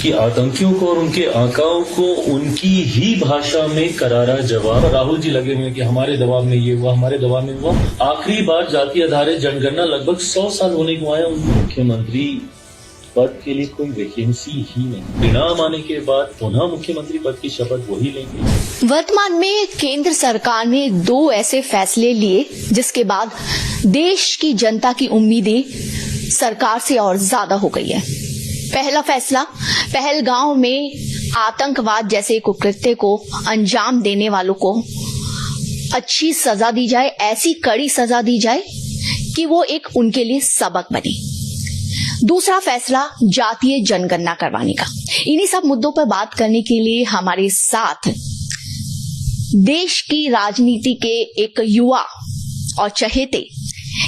कि आतंकियों को और उनके आकाओं को उनकी ही भाषा में करारा जवाब। राहुल जी लगे हुए कि हमारे दबाव में ये हुआ, हमारे दबाव में हुआ। आखिरी बार जाति आधारित जनगणना लगभग 100 साल होने को आया। मुख्यमंत्री पद के लिए कोई वैकेंसी ही नहीं। परिणाम आने के बाद पुनः मुख्यमंत्री पद की शपथ वही लेंगे। वर्तमान में केंद्र सरकार ने 2 ऐसे फैसले लिए जिसके बाद देश की जनता की उम्मीदें सरकार से और ज्यादा हो गई है। पहला फैसला, पहलगांव में आतंकवाद जैसे कुकृत्य को अंजाम देने वालों को अच्छी सजा दी जाए, ऐसी कड़ी सजा दी जाए कि वो एक उनके लिए सबक बने। दूसरा फैसला, जातीय जनगणना करवाने का। इन्हीं सब मुद्दों पर बात करने के लिए हमारे साथ देश की राजनीति के एक युवा और चहेते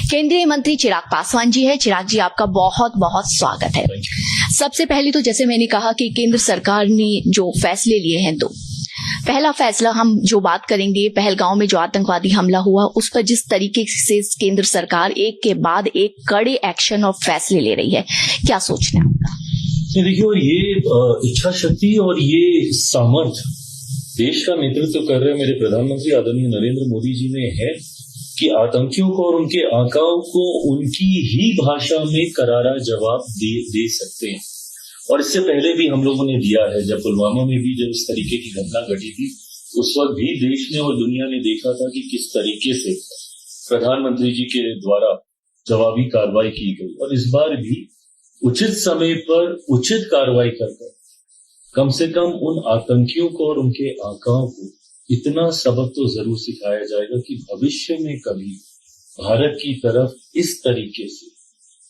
केंद्रीय मंत्री चिराग पासवान जी है। चिराग जी, आपका बहुत बहुत स्वागत है। सबसे पहले तो जैसे मैंने कहा कि केंद्र सरकार ने जो फैसले लिए हैं, तो पहला फैसला हम जो बात करेंगे, पहलगांव में जो आतंकवादी हमला हुआ उस पर जिस तरीके से केंद्र सरकार एक के बाद एक कड़े एक्शन और फैसले ले रही है, क्या सोचना है आपका? देखिए, और ये इच्छा शक्ति और ये सामर्थ्य देश का नेतृत्व कर रहे मेरे प्रधानमंत्री आदरणीय नरेंद्र मोदी जी में है कि आतंकियों को और उनके आकाओं को उनकी ही भाषा में करारा जवाब दे सकते हैं। और इससे पहले भी हम लोगों ने दिया है। जब पुलवामा में भी जब इस तरीके की घटना घटी थी, उस वक्त भी देश ने और दुनिया ने देखा था कि किस तरीके से प्रधानमंत्री जी के द्वारा जवाबी कार्रवाई की गई। और इस बार भी उचित समय पर उचित कार्रवाई कर कम से कम उन आतंकियों को और उनके आकाओं को इतना सबक तो जरूर सिखाया जाएगा कि भविष्य में कभी भारत की तरफ इस तरीके से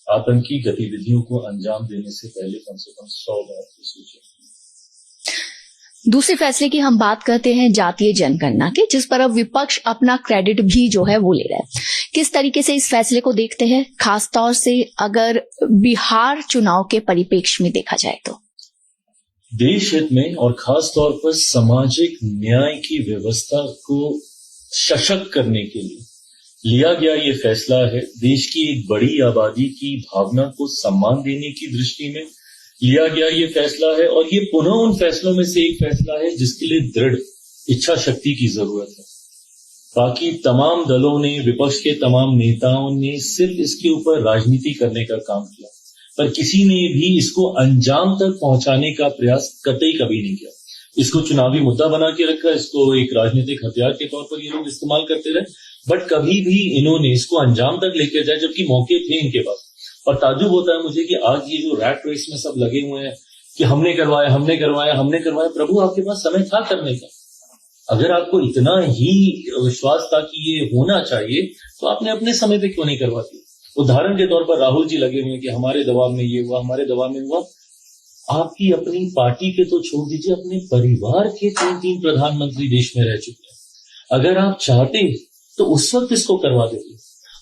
आतंकी गतिविधियों को अंजाम देने से पहले कम से कम 100 बार सोचें। दूसरे फैसले की हम बात करते हैं जातीय जनगणना के, जिस पर अब विपक्ष अपना क्रेडिट भी जो है वो ले रहा है। किस तरीके से इस फैसले को देखते हैं, खासतौर से अगर बिहार चुनाव के परिप्रेक्ष्य में देखा जाए तो? देश हित में और खास तौर पर सामाजिक न्याय की व्यवस्था को सशक्त करने के लिए लिया गया ये फैसला है। देश की एक बड़ी आबादी की भावना को सम्मान देने की दृष्टि में लिया गया ये फैसला है। और ये पुनः उन फैसलों में से एक फैसला है जिसके लिए दृढ़ इच्छा शक्ति की जरूरत है। बाकी तमाम दलों ने, विपक्ष के तमाम नेताओं ने सिर्फ इसके ऊपर राजनीति करने का काम किया, पर किसी ने भी इसको अंजाम तक पहुंचाने का प्रयास कतई कभी नहीं किया। इसको चुनावी मुद्दा बना के रखा, इसको एक राजनीतिक हथियार के तौर पर ये लोग इस्तेमाल करते रहे, बट कभी भी इन्होंने इसको अंजाम तक लेकर जाए, जबकि मौके थे इनके पास। और ताज्जुब होता है मुझे कि आज ये जो रैट रेस में सब लगे हुए हैं कि हमने करवाया, हमने करवाया, हमने करवाया। प्रभु, आपके पास समय था करने का। अगर आपको इतना ही विश्वास था कि ये होना चाहिए, तो आपने अपने समय पे क्यों नहीं करवाती? उदाहरण के तौर पर राहुल जी लगे हुए कि हमारे दबाव में ये हुआ, हमारे दबाव में हुआ। आपकी अपनी पार्टी के तो छोड़ दीजिए, अपने परिवार के 3 प्रधानमंत्री देश में रह चुके हैं। अगर आप चाहते तो उस वक्त इसको करवा देते।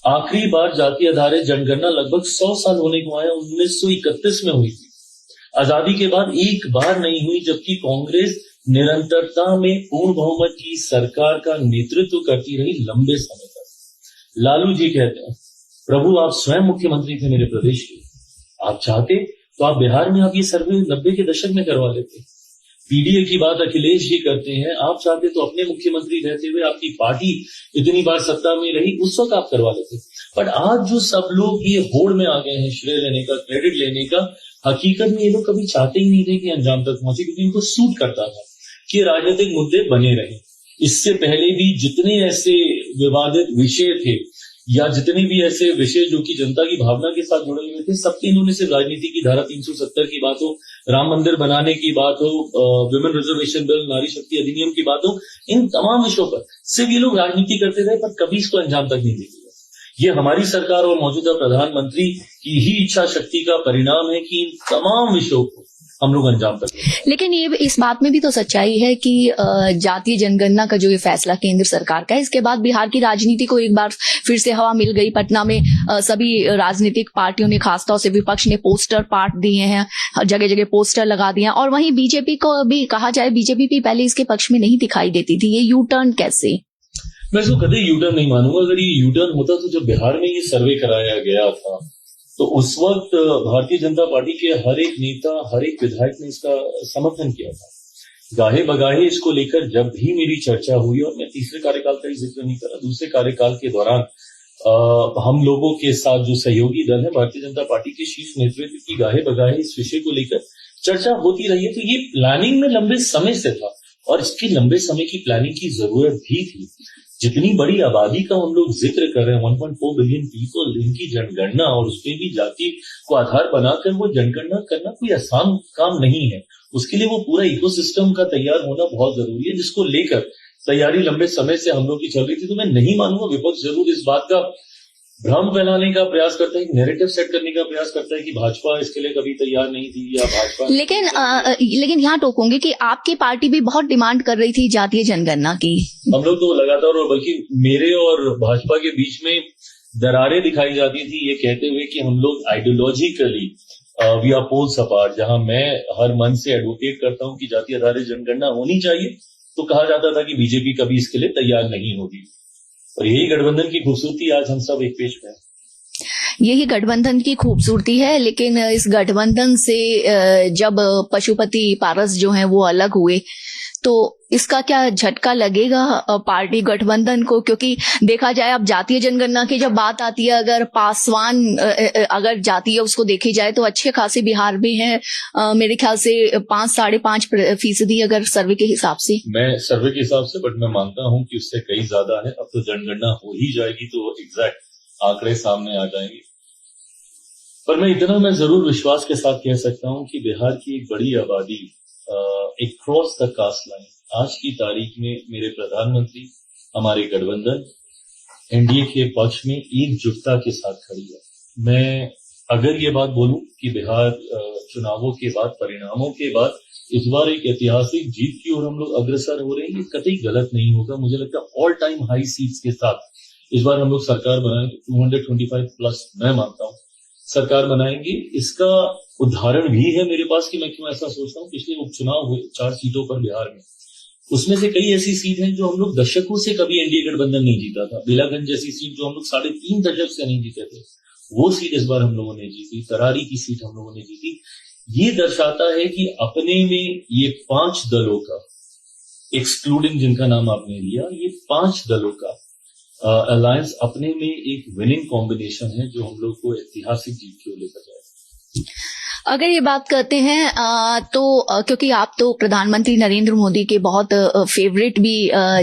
आखिरी बार जाति आधारित जनगणना लगभग 100 साल होने को आया, 1931 में हुई थी। आजादी के बाद एक बार नहीं हुई, जबकि कांग्रेस निरंतरता में पूर्ण बहुमत की सरकार का नेतृत्व करती रही लंबे समय तक। लालू जी कहते हैं, प्रभु आप स्वयं मुख्यमंत्री थे मेरे प्रदेश के, आप चाहते तो आप बिहार में आप ये सर्वे 90 के दशक में करवा लेते। पीडीए की बात अखिलेश जी करते हैं, आप चाहते तो अपने मुख्यमंत्री रहते हुए आपकी पार्टी इतनी बार सत्ता में रही, उस वक्त आप करवा लेते। बट आज जो सब लोग ये होड़ में आ गए हैं श्रेय लेने का, क्रेडिट लेने का, हकीकत में ये लोग कभी चाहते ही नहीं थे कि अंजाम तक पहुंचे, क्योंकि इनको सूट करता था कि राजनीतिक मुद्दे बने रहे। इससे पहले भी जितने ऐसे विवादित विषय थे या जितने भी ऐसे विषय जो कि जनता की भावना के साथ जुड़े हुए थे, सबके इन्होंने सिर्फ राजनीति की धारा 370 की बात हो, राम मंदिर बनाने की बात हो, विमेन रिजर्वेशन बिल, नारी शक्ति अधिनियम की बात हो, इन तमाम विषयों पर सिर्फ ये लोग राजनीति करते रहे, पर कभी इसको अंजाम तक नहीं देते। ये हमारी सरकार और मौजूदा प्रधानमंत्री की ही इच्छा शक्ति का परिणाम है कि इन तमाम विषयों को हम लोग अंजाम तक। लेकिन ये इस बात में भी तो सच्चाई है कि जातीय जनगणना का जो ये फैसला केंद्र सरकार का है, इसके बाद बिहार की राजनीति को एक बार फिर से हवा मिल गई। पटना में सभी राजनीतिक पार्टियों ने, खासतौर से विपक्ष ने पोस्टर पाट दिए हैं, जगह जगह पोस्टर लगा दिए हैं। और वहीं बीजेपी को भी कहा जाए, बीजेपी भी पहले इसके पक्ष में नहीं दिखाई देती थी। ये यू टर्न कैसे? मैं इसको कभी यू टर्न नहीं मानूंगा। अगर ये यू टर्न होता तो जब बिहार में ये सर्वे कराया गया था तो उस वक्त भारतीय जनता पार्टी के हर एक नेता, हर एक विधायक ने इसका समर्थन किया था। गाहे बगाहे इसको लेकर जब भी मेरी चर्चा हुई, और मैं तीसरे कार्यकाल का ही जिक्र नहीं कर रहा, दूसरे कार्यकाल के दौरान हम लोगों के साथ जो सहयोगी दल है भारतीय जनता पार्टी के शीर्ष नेतृत्व की गाहे बगाहे इस विषय को लेकर चर्चा होती रही है। तो ये प्लानिंग में लंबे समय से था और इसकी लंबे समय की प्लानिंग की जरूरत भी थी। जितनी बड़ी आबादी का हम लोग जिक्र कर रहे हैं, 1.4 बिलियन पीपल, इनकी जनगणना और उसमें भी जाति को आधार बनाकर वो जनगणना करना कोई आसान काम नहीं है। उसके लिए वो पूरा इकोसिस्टम का तैयार होना बहुत जरूरी है, जिसको लेकर तैयारी लंबे समय से हम लोग की चल रही थी। तो मैं नहीं मानूंगा विपक्ष जरूर इस बात का भ्रम फैलाने का प्रयास करता है, नैरेटिव सेट करने का प्रयास करता है कि भाजपा इसके लिए कभी तैयार नहीं थी या भाजपा। लेकिन यहाँ टोकूंगी कि आपकी पार्टी भी बहुत डिमांड कर रही थी जातीय जनगणना की। हम लोग तो लगातार, और बल्कि मेरे और भाजपा के बीच में दरारें दिखाई जाती थी ये कहते हुए कि हम लोग ideologically we are poles apart. जहां मैं हर मन से एडवोकेट करता हूं कि जातीय आधारित जनगणना होनी चाहिए, तो कहा जाता था कि बीजेपी कभी इसके लिए तैयार नहीं होगी। और यही गठबंधन की खूबसूरती, आज हम सब एक पेश में। यही गठबंधन की खूबसूरती है, लेकिन इस गठबंधन से जब पशुपति पारस जो हैं वो अलग हुए, तो इसका क्या झटका लगेगा पार्टी गठबंधन को? क्योंकि देखा जाए अब जातीय जनगणना की जब बात आती है, अगर पासवान अगर जातीय उसको देखी जाए तो अच्छे खासे बिहार में है, मेरे ख्याल से 5-5.5% अगर सर्वे के हिसाब से। मैं सर्वे के हिसाब से, बट मैं मानता हूं कि उससे कई ज्यादा है। अब तो जनगणना हो ही जाएगी तो एग्जैक्ट आंकड़े सामने आ जाएंगे। पर मैं जरूर विश्वास के साथ कह सकता हूं कि बिहार की एक बड़ी आबादी एक क्रॉस द कास्ट लाइन आज की तारीख में मेरे प्रधानमंत्री, हमारे गठबंधन एनडीए के पक्ष में एकजुटता के साथ खड़ी है। मैं अगर ये बात बोलूं कि बिहार चुनावों के बाद, परिणामों के बाद इस बार एक ऐतिहासिक जीत की ओर हम लोग अग्रसर हो रहे हैं, ये कतई गलत नहीं होगा। मुझे लगता है ऑल टाइम हाई सीट्स के साथ इस बार हम लोग सरकार बनाएंगे, 225 प्लस मैं मानता हूं सरकार बनाएंगे। इसका उदाहरण भी है मेरे पास कि मैं क्यों ऐसा सोचता हूँ। पिछले उपचुनाव हुए 4 सीटों पर बिहार में, उसमें से कई ऐसी सीट हैं जो हम लोग दशकों से कभी एनडीए गठबंधन नहीं जीता था। बेलागंज जैसी सीट जो हम लोग 3.5 दशक से नहीं जीते थे, वो सीट इस बार हम लोगों ने जीती। तरारी की सीट हम लोगों ने जीती। ये दर्शाता है कि अपने में ये 5 दलों का, एक्सक्लूडिंग जिनका नाम आपने लिया, ये 5 दलों का अलायंस अपने में एक विनिंग कॉम्बिनेशन है जो हम लोग को ऐतिहासिक जीत की ओर लेकर जाए। अगर ये बात करते हैं तो क्योंकि आप तो प्रधानमंत्री नरेंद्र मोदी के बहुत फेवरेट भी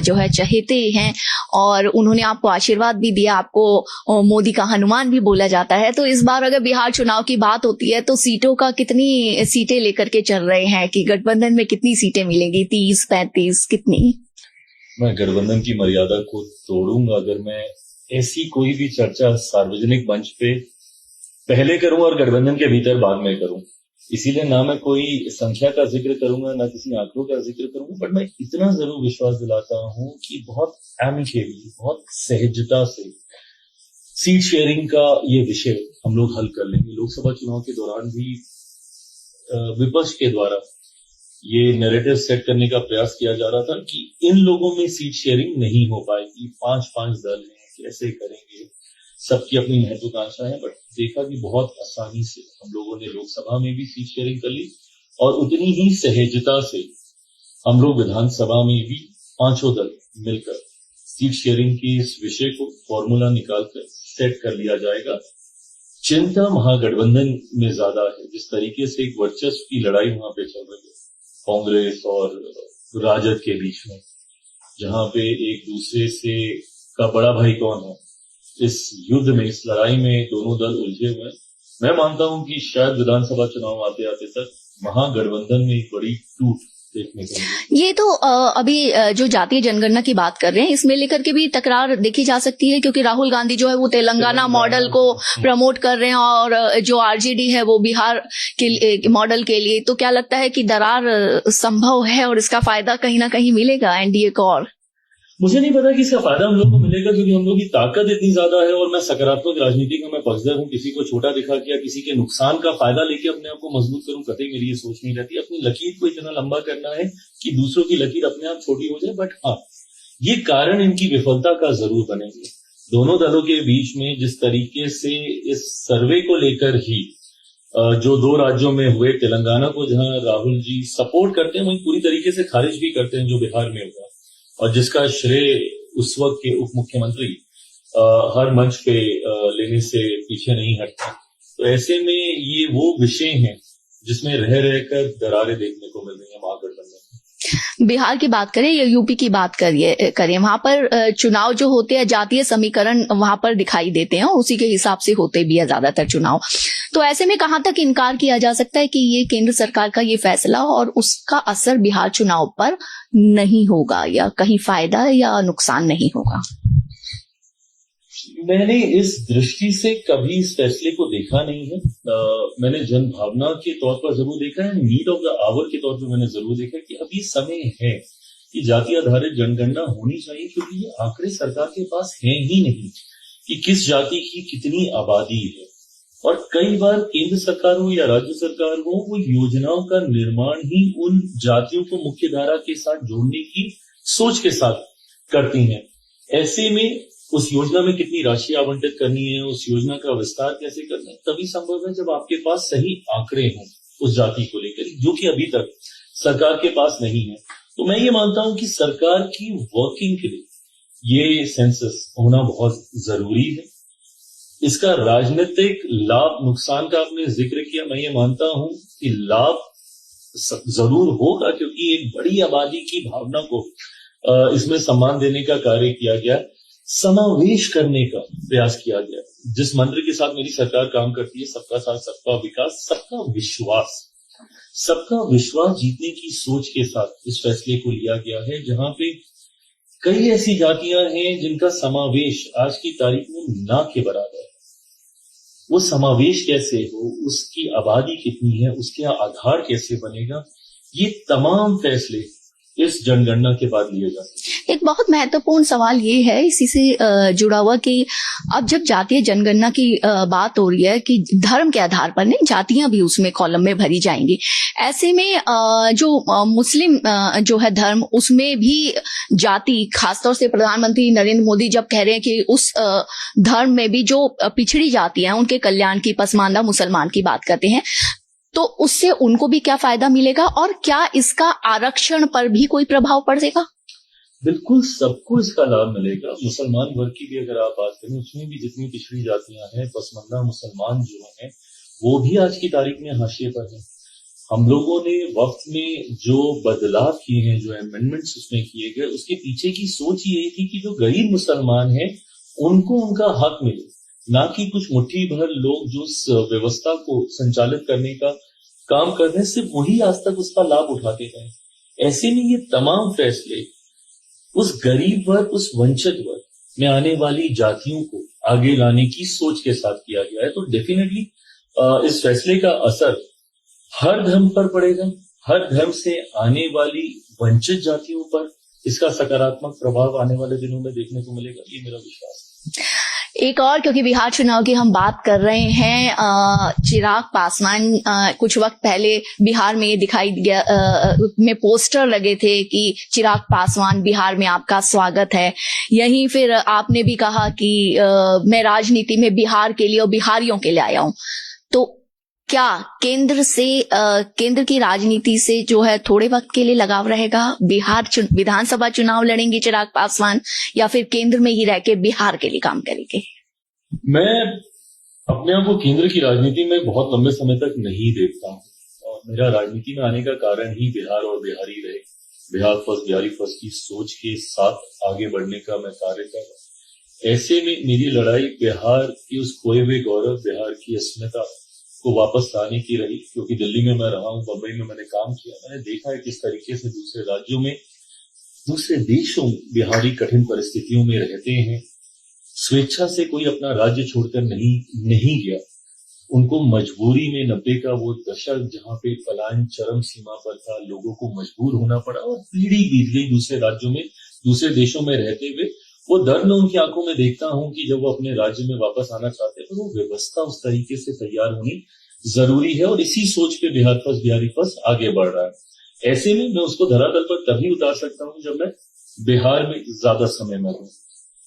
जो है चहेते हैं, और उन्होंने आपको आशीर्वाद भी दिया, आपको मोदी का हनुमान भी बोला जाता है। तो इस बार अगर बिहार चुनाव की बात होती है तो सीटों का कितनी सीटें लेकर के चल रहे हैं कि गठबंधन में कितनी सीटें मिलेंगी? 30-35 कितनी? मैं गठबंधन की मर्यादा को तोड़ूंगा अगर मैं ऐसी कोई भी चर्चा सार्वजनिक मंच पे पहले करूं और गठबंधन के भीतर बाद में करूं। इसीलिए ना मैं कोई संख्या का जिक्र करूंगा, ना किसी आंकड़ों का जिक्र करूंगा, बट मैं इतना जरूर विश्वास दिलाता हूं कि बहुत एमिकेबली, बहुत सहजता से सीट शेयरिंग का ये विषय हम लोग हल कर लेंगे। लोकसभा चुनाव के दौरान भी विपक्ष के द्वारा ये नैरेटिव सेट करने का प्रयास किया जा रहा था कि इन लोगों में सीट शेयरिंग नहीं हो पाएगी, 5-5 दल हैं, कैसे करेंगे, सबकी अपनी महत्वाकांक्षा है। बट देखा कि बहुत आसानी से हम लोगों ने लोकसभा में भी सीट शेयरिंग कर ली, और उतनी ही सहजता से हम लोग विधानसभा में भी 5 दल मिलकर सीट शेयरिंग के इस विषय को फॉर्मूला निकालकर सेट कर लिया जाएगा। चिंता महागठबंधन में ज्यादा है। जिस तरीके से एक वर्चस्व की लड़ाई वहां पे चल रही है कांग्रेस और राजद के बीच में, जहां पे एक दूसरे से का बड़ा भाई कौन है, इस युद्ध में, इस लड़ाई में दोनों दल उलझे हुए हैं। मैं मानता हूं कि शायद विधानसभा चुनाव आते आते तक महागठबंधन में एक बड़ी टूट देखने को मिलेगी। ये तो अभी जो जातीय जनगणना की बात कर रहे हैं, इसमें लेकर के भी तकरार देखी जा सकती है, क्योंकि राहुल गांधी जो है वो तेलंगाना मॉडल को प्रमोट कर रहे हैं, और जो आरजेडी है वो बिहार के मॉडल के लिए। तो क्या लगता है कि दरार संभव है और इसका फायदा कहीं ना कहीं मिलेगा एनडीए को? और मुझे नहीं पता कि इसका फायदा हम लोग को मिलेगा, क्योंकि हम लोग की ताकत इतनी ज्यादा है, और मैं सकारात्मक राजनीति का मैं पक्षधर हूं। किसी को छोटा दिखा के या किसी के नुकसान का फायदा लेके अपने आप को मजबूत करूं, कतई मेरी ये सोच नहीं रहती। अपनी लकीर को इतना लंबा करना है कि दूसरों की लकीर अपने आप छोटी हो जाए। बट हाँ, ये कारण इनकी विफलता का जरूर बनेंगे। दोनों दलों के बीच में जिस तरीके से इस सर्वे को लेकर ही जो 2 राज्यों में हुए, तेलंगाना को जहां राहुल जी सपोर्ट करते हैं वहीं पूरी तरीके से खारिज भी करते हैं जो बिहार में हुआ, और जिसका श्रेय उस वक्त के उप मुख्यमंत्री हर मंच पे लेने से पीछे नहीं हटते। तो ऐसे में ये वो विषय हैं जिसमें रह रहकर दरारें देखने को मिल रही है महागठबंधन में। बिहार की बात करें या यूपी की बात करें, वहां पर चुनाव जो होते हैं जातीय समीकरण वहां पर दिखाई देते हैं और उसी के हिसाब से होते भी है ज्यादातर चुनाव। तो ऐसे में कहां तक इनकार किया जा सकता है कि ये केंद्र सरकार का ये फैसला और उसका असर बिहार चुनाव पर नहीं होगा, या कहीं फायदा या नुकसान नहीं होगा? मैंने इस दृष्टि से कभी इस फैसले को देखा नहीं है। मैंने जन भावना के तौर पर जरूर देखा है, नीड ऑफ द आवर के तौर पर मैंने जरूर देखा है कि अभी समय है कि जाति आधारित जनगणना होनी चाहिए, क्योंकि ये आंकड़े सरकार के पास हैं ही नहीं कि किस जाति की कितनी आबादी है। और कई बार केंद्र सरकार हो या राज्य सरकार हो, वो योजनाओं का निर्माण ही उन जातियों को मुख्य धारा के साथ जोड़ने की सोच के साथ करती हैं। ऐसे में उस योजना में कितनी राशि आवंटित करनी है, उस योजना का विस्तार कैसे करना है, तभी संभव है जब आपके पास सही आंकड़े हों उस जाति को लेकर, जो कि अभी तक सरकार के पास नहीं है। तो मैं ये मानता हूं कि सरकार की वर्किंग के लिए ये सेंसस होना बहुत जरूरी है। इसका राजनीतिक लाभ नुकसान का आपने जिक्र किया, मैं ये मानता हूं कि लाभ जरूर होगा, क्योंकि एक बड़ी आबादी की भावना को इसमें सम्मान देने का कार्य किया गया, समावेश करने का प्रयास किया गया। जिस मंत्र के साथ मेरी सरकार काम करती है, सबका साथ सबका विकास सबका विश्वास, सबका विश्वास जीतने की सोच के साथ इस फैसले को लिया गया है, जहां पे कई ऐसी जातियां हैं जिनका समावेश आज की तारीख में ना के बराबर है। वो समावेश कैसे हो, उसकी आबादी कितनी है, उसके आधार कैसे बनेगा, ये तमाम फैसले इस जनगणना के बाद लिए जाते हैं। एक बहुत महत्वपूर्ण सवाल ये है इसी से जुड़ा हुआ कि अब जब जातीय जनगणना की बात हो रही है कि धर्म के आधार पर नहीं, जातियां भी उसमें कॉलम में भरी जाएंगी। ऐसे में जो मुस्लिम जो है धर्म, उसमें भी जाति, खासतौर से प्रधानमंत्री नरेंद्र मोदी जब कह रहे हैं कि उस धर्म में भी जो पिछड़ी जातियां हैं उनके कल्याण की, पसमानदा मुसलमान की बात करते हैं, तो उससे उनको भी क्या फायदा मिलेगा और क्या इसका आरक्षण पर भी कोई प्रभाव पड़ेगा? बिल्कुल, सबको इसका लाभ मिलेगा। मुसलमान वर्ग की भी अगर आप बात करें, उसमें भी जितनी पिछड़ी जातियां हैं, पसमानदा मुसलमान जो हैं, वो भी आज की तारीख में हाशिए पर हैं। हम लोगों ने वक्त में जो बदलाव किए हैं, जो अमेंडमेंट्स उसमें किए गए, उसके पीछे की सोच यही थी कि जो गरीब मुसलमान हैं उनको उनका हक मिले, ना कि कुछ मुट्ठी भर लोग जो उस व्यवस्था को संचालित करने का काम कर रहे हैं, सिर्फ वही आज तक उसका लाभ उठाते रहे। ऐसे में ये तमाम फैसले उस गरीब वर्ग, उस वंचित वर्ग में आने वाली जातियों को आगे लाने की सोच के साथ किया गया है। तो डेफिनेटली इस फैसले का असर हर धर्म पर पड़ेगा, हर धर्म से आने वाली वंचित जातियों पर इसका सकारात्मक प्रभाव आने वाले दिनों में देखने को मिलेगा, ये मेरा विश्वास है। एक और, क्योंकि बिहार चुनाव की हम बात कर रहे हैं, चिराग पासवान कुछ वक्त पहले बिहार में ये दिखाई दिया, में पोस्टर लगे थे कि चिराग पासवान बिहार में आपका स्वागत है। यहीं फिर आपने भी कहा कि मैं राजनीति में बिहार के लिए और बिहारियों के लिए आया हूं। तो क्या केंद्र की राजनीति से जो है थोड़े वक्त के लिए लगाव रहेगा? बिहार विधानसभा चुनाव लड़ेंगे चिराग पासवान, या फिर केंद्र में ही रह के बिहार के लिए काम करेंगे? मैं अपने आप को केंद्र की राजनीति में बहुत लंबे समय तक नहीं देखता हूँ, और मेरा राजनीति में आने का कारण ही बिहार और बिहारी रहे। बिहार फर्स्ट, बिहारी फर्स्ट की सोच के साथ आगे बढ़ने का मैं कार्य कर रहा हूँ। ऐसे में मेरी लड़ाई बिहार की उस खोए हुए गौरव, बिहार की अस्मिता को वापस लाने की रही, क्योंकि दिल्ली में मैं रहा हूँ, बम्बई में मैंने काम किया, मैंने देखा है किस तरीके से दूसरे राज्यों में, दूसरे देशों में बिहारी कठिन परिस्थितियों में रहते हैं। स्वेच्छा से कोई अपना राज्य छोड़कर नहीं गया, उनको मजबूरी में 90 का वो दशक जहां पे पलायन चरम सीमा पर था, लोगों को मजबूर होना पड़ा और पीढ़ी बीत गई दूसरे राज्यों में, दूसरे देशों में रहते हुए। वो दर्द मैं उनकी आंखों में देखता हूं कि जब वो अपने राज्य में वापस आना चाहते हैं, तो वो व्यवस्था उस तरीके से तैयार होनी जरूरी है, और इसी सोच पे बिहार फर्स्ट, बिहारी फर्स्ट आगे बढ़ रहा है। ऐसे में मैं उसको धरातल पर तभी उतार सकता हूं जब मैं बिहार में ज्यादा समय में रहूं।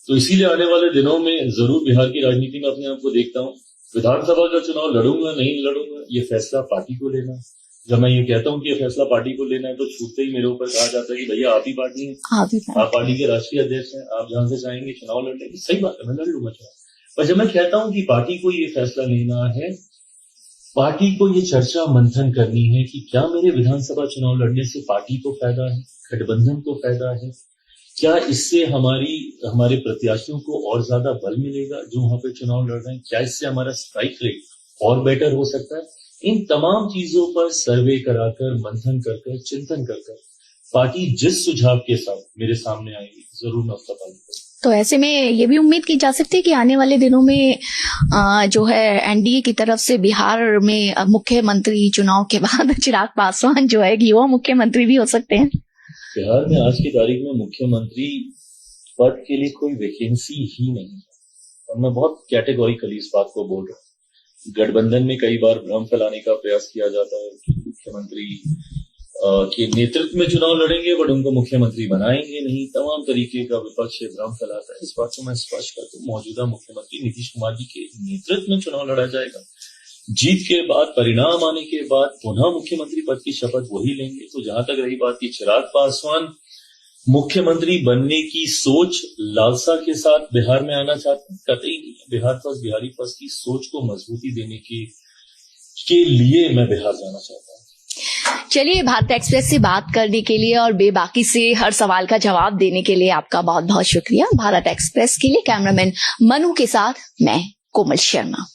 तो इसीलिए आने वाले दिनों में जरूर बिहार की राजनीति में अपने आप को देखता हूँ। विधानसभा का चुनाव लड़ूंगा नहीं लड़ूंगा ये फैसला पार्टी को लेना है। जब मैं ये कहता हूँ कि ये फैसला पार्टी को लेना है तो छूटते ही मेरे ऊपर कहा जाता है कि भैया आप ही पार्टी हैं, आप पार्टी के राष्ट्रीय अध्यक्ष हैं, आप जहां से चाहेंगे चुनाव लड़ लेंगे। सही बात है, मैं लड़ लूंगा चुनाव। पर जब मैं कहता हूँ कि पार्टी को ये फैसला लेना है, पार्टी को ये चर्चा मंथन करनी है कि क्या मेरे विधानसभा चुनाव लड़ने से पार्टी को फायदा है, गठबंधन को फायदा है, क्या इससे हमारे प्रत्याशियों को और ज्यादा बल मिलेगा जो वहां पे चुनाव लड़ रहे हैं, क्या इससे हमारा स्ट्राइक रेट और बेटर हो सकता है। इन तमाम चीजों पर सर्वे कराकर, मंथन कर चिंतन कर पार्टी जिस सुझाव के साथ मेरे सामने आएगी जरूर मैं उसका पालन करूंगा। तो ऐसे में ये भी उम्मीद की जा सकती है कि आने वाले दिनों में जो है एनडीए की तरफ से बिहार में मुख्यमंत्री चुनाव के बाद चिराग पासवान जो है युवा मुख्यमंत्री भी हो सकते हैं। बिहार में आज की तारीख में मुख्यमंत्री पद के लिए कोई वैकेंसी ही नहीं है और मैं बहुत कैटेगोरिकली इस बात को बोल रहा हूँ। गठबंधन में कई बार भ्रम फैलाने का प्रयास किया जाता है कि मुख्यमंत्री के नेतृत्व में चुनाव लड़ेंगे बट उनको मुख्यमंत्री बनाएंगे नहीं। तमाम तरीके का विपक्ष भ्रम फैलाता है। इस बात को मैं स्पष्ट कर दूं, मौजूदा मुख्यमंत्री नीतीश कुमार जी के नेतृत्व में चुनाव लड़ा जाएगा। जीत के बाद, परिणाम आने के बाद पुनः मुख्यमंत्री पद की शपथ वही लेंगे। तो जहां तक रही बात की चिराग पासवान मुख्यमंत्री बनने की सोच, लालसा के साथ बिहार में आना चाहते हैं, कतई नहीं। बिहार फर्स्ट, बिहारी फर्स्ट की सोच को मजबूती देने के लिए मैं बिहार जाना चाहता हूँ। चलिए, भारत एक्सप्रेस से बात करने के लिए और बेबाकी से हर सवाल का जवाब देने के लिए आपका बहुत बहुत शुक्रिया। भारत एक्सप्रेस के लिए कैमरामैन मनु के साथ मैं कोमल शर्मा।